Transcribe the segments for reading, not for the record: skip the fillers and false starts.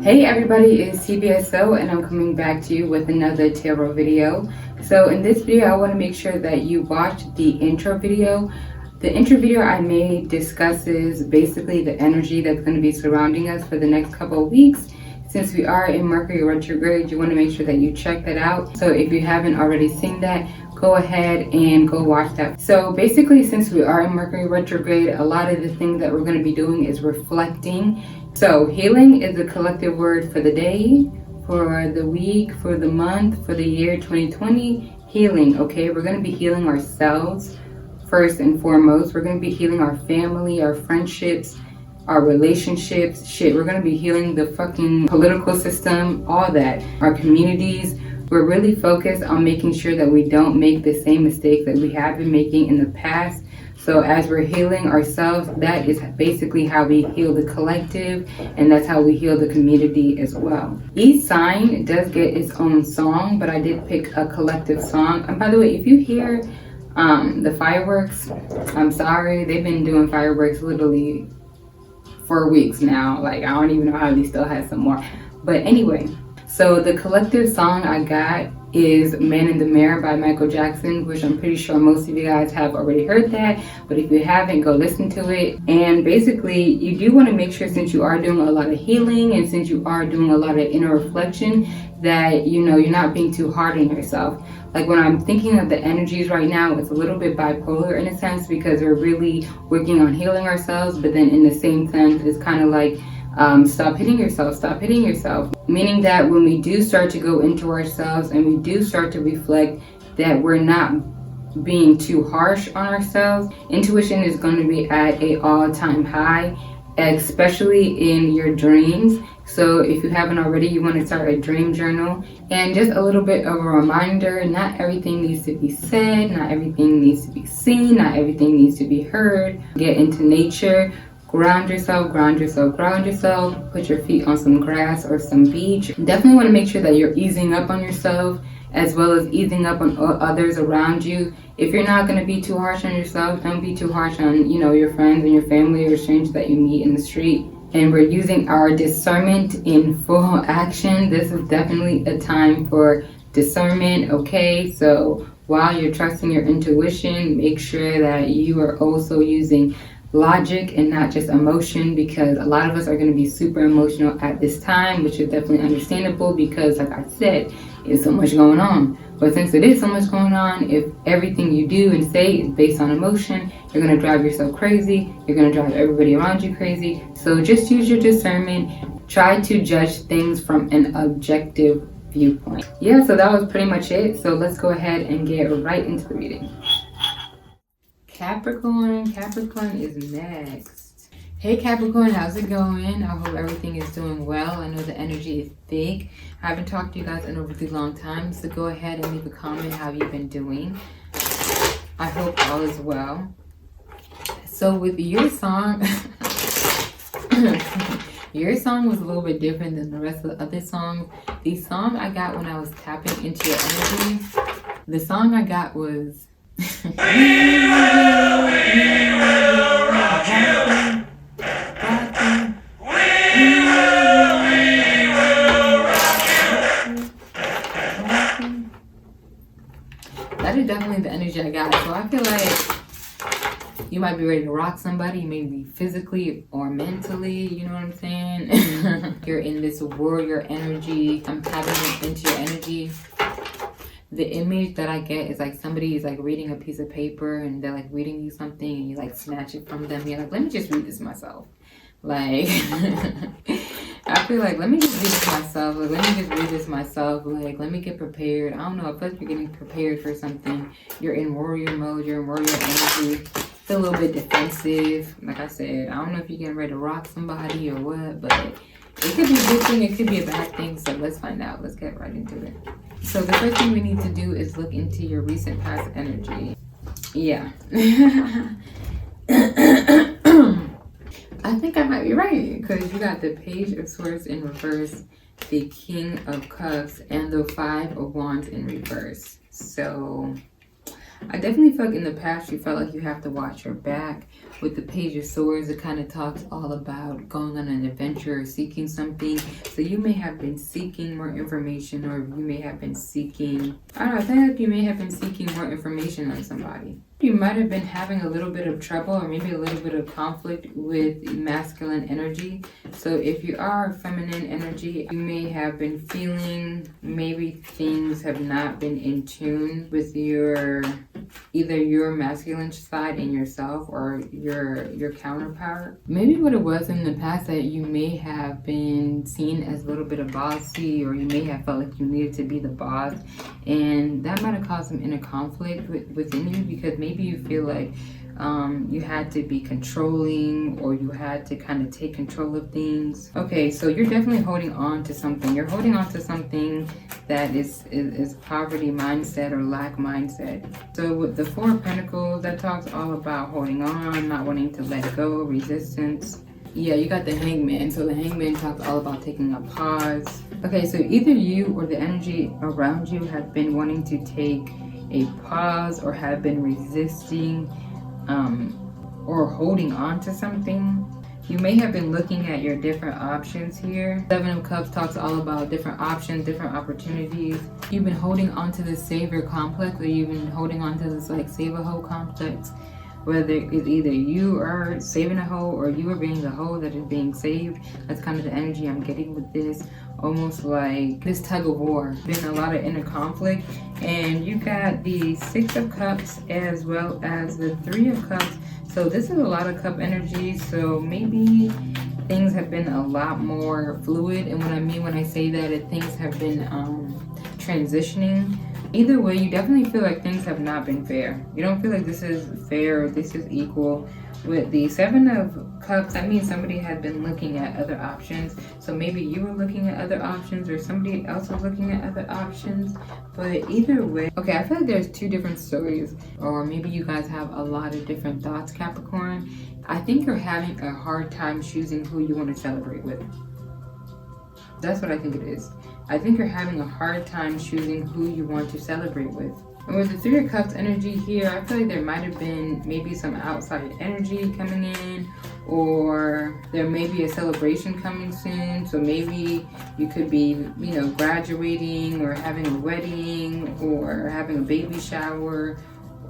Hey everybody, it's CBSO and I'm coming back to you with another tarot video. So in this video, I want to make sure that you watch the intro video. The intro video I made discusses basically the energy that's going to be surrounding us for the next couple of weeks. Since we are in Mercury Retrograde, you want to make sure that you check that out. So if you haven't already seen that, go ahead and go watch that. So basically, since we are in Mercury Retrograde, a lot of the things that we're going to be doing is reflecting. So healing is a collective word for the day, for the week, for the month, for the year 2020. Healing, okay? We're going to be healing ourselves first and foremost. We're going to be healing our family, our friendships, our relationships. Shit, we're going to be healing the fucking political system, all that. Our communities. We're really focused on making sure that we don't make the same mistakes that we have been making in the past. So as we're healing ourselves, that is basically how we heal the collective, and that's how we heal the community as well. Each sign does get its own song, but I did pick a collective song. And by the way, if you hear the fireworks, I'm sorry, they've been doing fireworks literally for weeks now. Like, I don't even know how they still have some more. But anyway, so the collective song I got is Man in the Mirror by Michael Jackson, which I'm pretty sure most of you guys have already heard that, but if you haven't, go listen to it. And basically, you do want to make sure, since you are doing a lot of healing and since you are doing a lot of inner reflection, that you're not being too hard on yourself. Like, when I'm thinking of the energies right now, it's a little bit bipolar in a sense, because we're really working on healing ourselves, but then in the same sense, it's kind of like stop hitting yourself, meaning that when we do start to go into ourselves and we do start to reflect, that we're not being too harsh on ourselves. Intuition is going to be at a all-time high, especially in your dreams. So if you haven't already, you want to start a dream journal. And just a little bit of a reminder, not everything needs to be said, not everything needs to be seen, not everything needs to be heard. Get into nature. Ground yourself. Put your feet on some grass or some beach. Definitely want to make sure that you're easing up on yourself as well as easing up on others around you. If you're not going to be too harsh on yourself, don't be too harsh on, your friends and your family or strangers that you meet in the street. And we're using our discernment in full action. This is definitely a time for discernment, okay? So while you're trusting your intuition, make sure that you are also using logic and not just emotion, because a lot of us are going to be super emotional at this time, which is definitely understandable because, like I said, there's so much going on. But since it is so much going on, if everything you do and say is based on emotion, you're going to drive yourself crazy. You're going to drive everybody around you crazy. So just use your discernment. Try to judge things from an objective viewpoint. Yeah, so that was pretty much it. So let's go ahead and get right into the reading. Capricorn is next. Hey Capricorn, how's it going? I hope everything is doing well. I know the energy is big. I haven't talked to you guys in a really long time, so go ahead and leave a comment how you've been doing. I hope all is well. So with your song, your song was a little bit different than the rest of the other songs. The song I got when I was tapping into your energy, the song I got was we will rock you. That is definitely the energy I got. So I feel like you might be ready to rock somebody, maybe physically or mentally, you know what I'm saying? You're in this warrior energy. I'm tapping into your energy. The image that I get is like somebody is like reading a piece of paper and they're like reading you something and you like snatch it from them. You're like, let me just read this myself. Like, I feel like, let me just read this myself. Like, let me just read this myself. Like, let me get prepared. I don't know. I feel like you're getting prepared for something. You're in warrior mode. You're in warrior energy. It's a little bit defensive. Like I said, I don't know if you're getting ready to rock somebody or what, but it could be a good thing. It could be a bad thing. So let's find out. Let's get right into it. So the first thing we need to do is look into your recent past energy. Yeah. I think I might be right, because you got the Page of Swords in reverse, the King of Cups, and the Five of Wands in reverse. So I definitely feel like in the past you felt like you have to watch your back. With the Page of Swords, it kind of talks all about going on an adventure or seeking something. So you may have been seeking more information, or you may have been seeking, I don't know, I feel like you may have been seeking more information on somebody. You might have been having a little bit of trouble or maybe a little bit of conflict with masculine energy. So if you are feminine energy, you may have been feeling maybe things have not been in tune with either your masculine side in yourself or your counterpart. Maybe what it was in the past that you may have been seen as a little bit of bossy, or you may have felt like you needed to be the boss, and that might have caused some inner conflict within you, because maybe you feel like you had to be controlling, or you had to kind of take control of things. Okay, so you're definitely holding on to something. You're holding on to something that is poverty mindset or lack mindset. So with the Four of Pentacles, that talks all about holding on, not wanting to let go, resistance. Yeah, you got the Hangman. So the Hangman talks all about taking a pause. Okay, so either you or the energy around you have been wanting to take a pause, or have been resisting or holding on to something. You may have been looking at your different options here. Seven of Cups talks all about different options, different opportunities. You've been holding on to this savior complex, or you've been holding on to this like save a hoe complex, whether it's either you are saving a hoe or you are being the hoe that is being saved. That's kind of the energy I'm getting with this. Almost like this tug of war. Been a lot of inner conflict. And you got the Six of Cups as well as the Three of Cups. So this is a lot of cup energy. So maybe things have been a lot more fluid. And what I mean when I say that, things have been transitioning. Either way, you definitely feel like things have not been fair. You don't feel like this is fair or this is equal. With the Seven of Cups, that means somebody had been looking at other options. So maybe you were looking at other options, or somebody else was looking at other options. But either way, okay, I feel like there's two different stories, or maybe you guys have a lot of different thoughts, Capricorn. I think you're having a hard time choosing who you want to celebrate with. That's what I think it is. I think you're having a hard time choosing who you want to celebrate with. And with the Three of Cups energy here, I feel like there might have been maybe some outside energy coming in, or there may be a celebration coming soon. So maybe you could be, graduating, or having a wedding, or having a baby shower,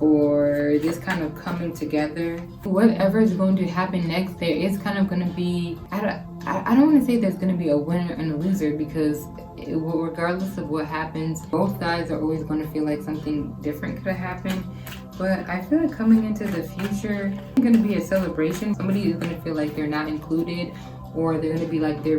or this kind of coming together. Whatever is going to happen next, there is kind of going to be, I don't want to say there's going to be a winner and a loser, because regardless of what happens, both sides are always going to feel like something different could have happened. But I feel like coming into the future, it's going to be a celebration. Somebody is going to feel like they're not included, or they're going to be like they're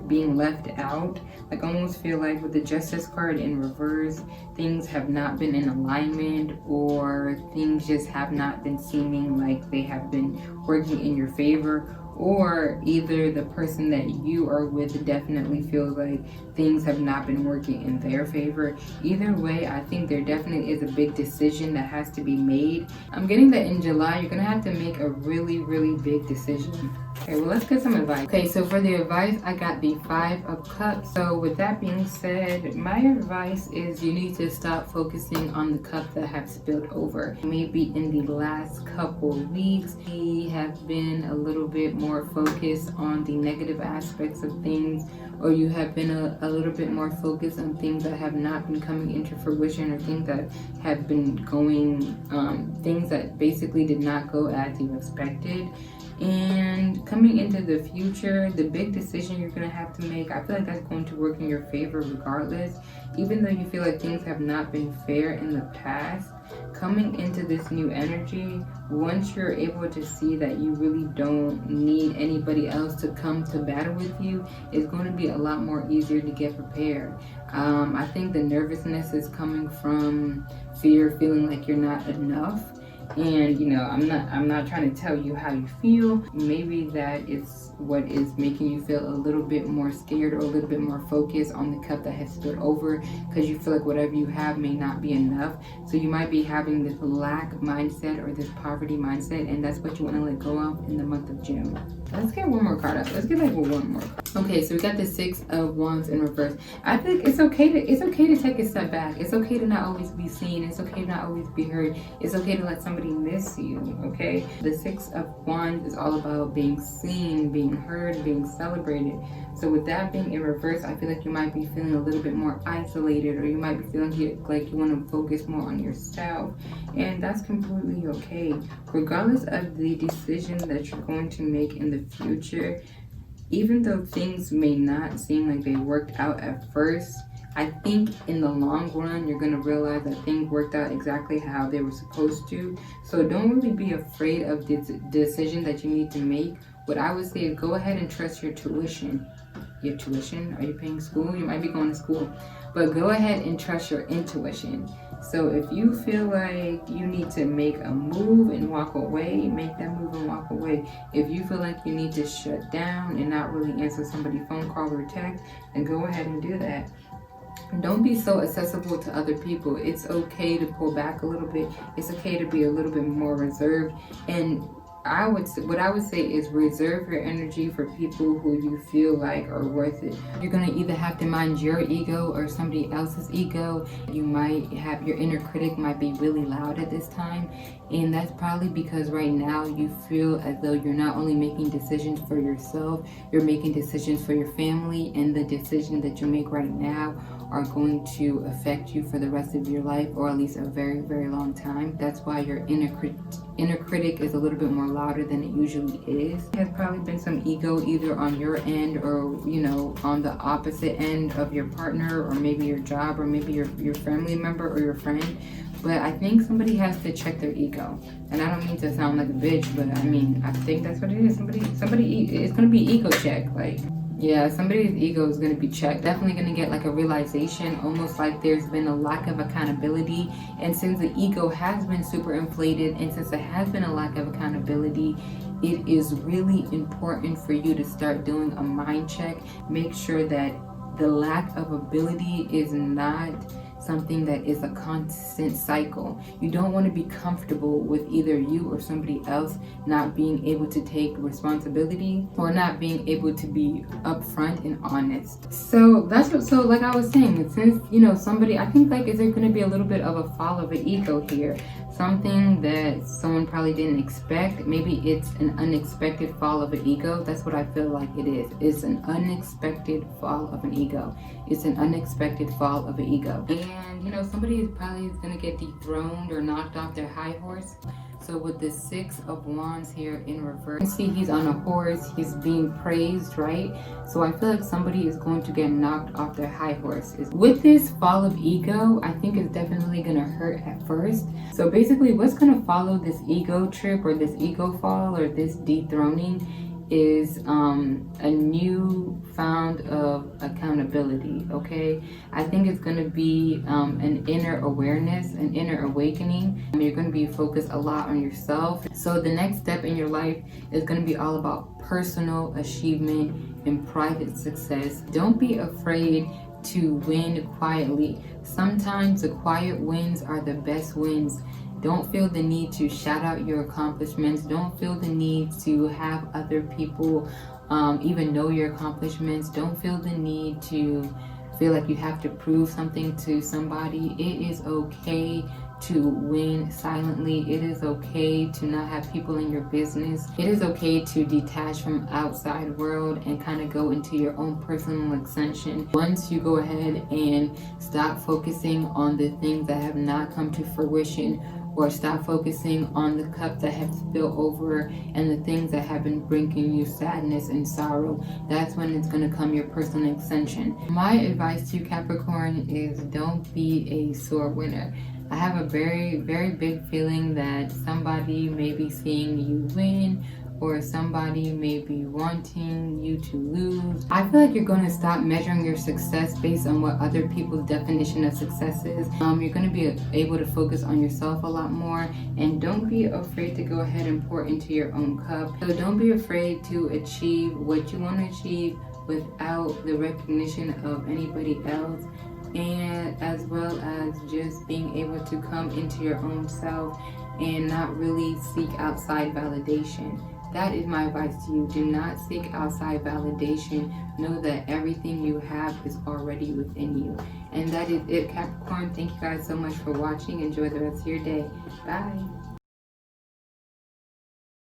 being left out. Like, I almost feel like with the Justice card in reverse, things have not been in alignment, or things just have not been seeming like they have been working in your favor. Or either the person that you are with definitely feels like things have not been working in their favor. Either way, I think there definitely is a big decision that has to be made. I'm getting that in July, you're going to have to make a really, really big decision. Okay, well, let's get some advice. Okay, so for the advice, I got the Five of Cups. So with that being said, my advice is you need to stop focusing on the cups that have spilled over. Maybe in the last couple weeks, we have been a little bit more focused on the negative aspects of things, or you have been a little bit more focused on things that have not been coming into fruition, or things that have been going, things that basically did not go as you expected. And coming into the future, the big decision you're going to have to make, I feel like that's going to work in your favor regardless. Even though you feel like things have not been fair in the past, coming into this new energy, once you're able to see that you really don't need anybody else to come to battle with you, it's going to be a lot more easier to get prepared. I think the nervousness is coming from fear, feeling like you're not enough. And I'm not trying to tell you how you feel. Maybe that is what is making you feel a little bit more scared or a little bit more focused on the cup that has spilled over, because you feel like whatever you have may not be enough. So you might be having this lack mindset or this poverty mindset, and that's what you want to let go of in the month of June. Let's get one more card up. Let's get like one more card. Okay, so we got the Six of Wands in reverse. I think it's okay to take a step back. It's okay to not always be seen. It's okay to not always be heard. It's okay to let somebody miss you, okay? The Six of Wands is all about being seen, being heard, being celebrated. So with that being in reverse, I feel like you might be feeling a little bit more isolated, or you might be feeling like you want to focus more on yourself. And that's completely okay. Regardless of the decision that you're going to make in the future, even though things may not seem like they worked out at first, I think in the long run, you're going to realize that things worked out exactly how they were supposed to. So don't really be afraid of the decision that you need to make. What I would say is go ahead and trust your tuition. Your tuition? Are you paying school? You might be going to school. But go ahead and trust your intuition. So if you feel like you need to make a move and walk away, make that move and walk away. If you feel like you need to shut down and not really answer somebody's phone call or text, then go ahead and do that. Don't be so accessible to other people. It's okay to pull back a little bit. It's okay to be a little bit more reserved. And what I would say is reserve your energy for people who you feel like are worth it. You're going to either have to mind your ego or somebody else's ego. You might have your inner critic might be really loud at this time. And that's probably because right now you feel as though you're not only making decisions for yourself, you're making decisions for your family, and the decision that you make right now are going to affect you for the rest of your life, or at least a very, very long time. That's why your inner critic is a little bit more louder than it usually is. There has probably been some ego either on your end or, on the opposite end of your partner, or maybe your job, or maybe your family member or your friend. But I think somebody has to check their ego. And I don't mean to sound like a bitch, but I mean, I think that's what it is. Somebody, it's going to be ego check. Yeah, somebody's ego is going to be checked. Definitely going to get like a realization, almost like there's been a lack of accountability. And since the ego has been super inflated, and since there has been a lack of accountability, it is really important for you to start doing a mind check. Make sure that the lack of ability is not something that is a constant cycle. You don't want to be comfortable with either you or somebody else not being able to take responsibility or not being able to be upfront and honest. So like I was saying, since somebody, I think is there going to be a little bit of a fall of an ego here, something that someone probably didn't expect. Maybe it's an unexpected fall of an ego. That's what I feel like it is. It's an unexpected fall of an ego. It's an unexpected fall of an ego. And somebody is probably going to get dethroned or knocked off their high horse. So with the Six of Wands here in reverse, you see he's on a horse, he's being praised, right? So I feel like somebody is going to get knocked off their high horse. With this fall of ego, I think it's definitely going to hurt at first. So basically what's going to follow this ego trip or this ego fall or this dethroning is a new found of accountability, okay? I think it's going to be an inner awareness, an inner awakening. You're going to be focused a lot on yourself. So the next step in your life is going to be all about personal achievement and private success. Don't be afraid to win quietly. Sometimes the quiet wins are the best wins. Don't feel the need to shout out your accomplishments. Don't feel the need to have other people even know your accomplishments. Don't feel the need to feel like you have to prove something to somebody. It is okay to win silently. It is okay to not have people in your business. It is okay to detach from outside world and kind of go into your own personal ascension. Once you go ahead and stop focusing on the things that have not come to fruition, or stop focusing on the cup that has spilled over and the things that have been bringing you sadness and sorrow, that's when it's going to come your personal ascension. My advice to you, Capricorn, is don't be a sore winner. I have a very, very big feeling that somebody may be seeing you win or somebody may be wanting you to lose. I feel like you're going to stop measuring your success based on what other people's definition of success is. You're going to be able to focus on yourself a lot more, and don't be afraid to go ahead and pour into your own cup. So don't be afraid to achieve what you want to achieve without the recognition of anybody else, and as well as just being able to come into your own self and not really seek outside validation. That is my advice to you. Do not seek outside validation. Know that everything you have is already within you. And that is it, Capricorn. Thank you guys so much for watching. Enjoy the rest of your day. Bye.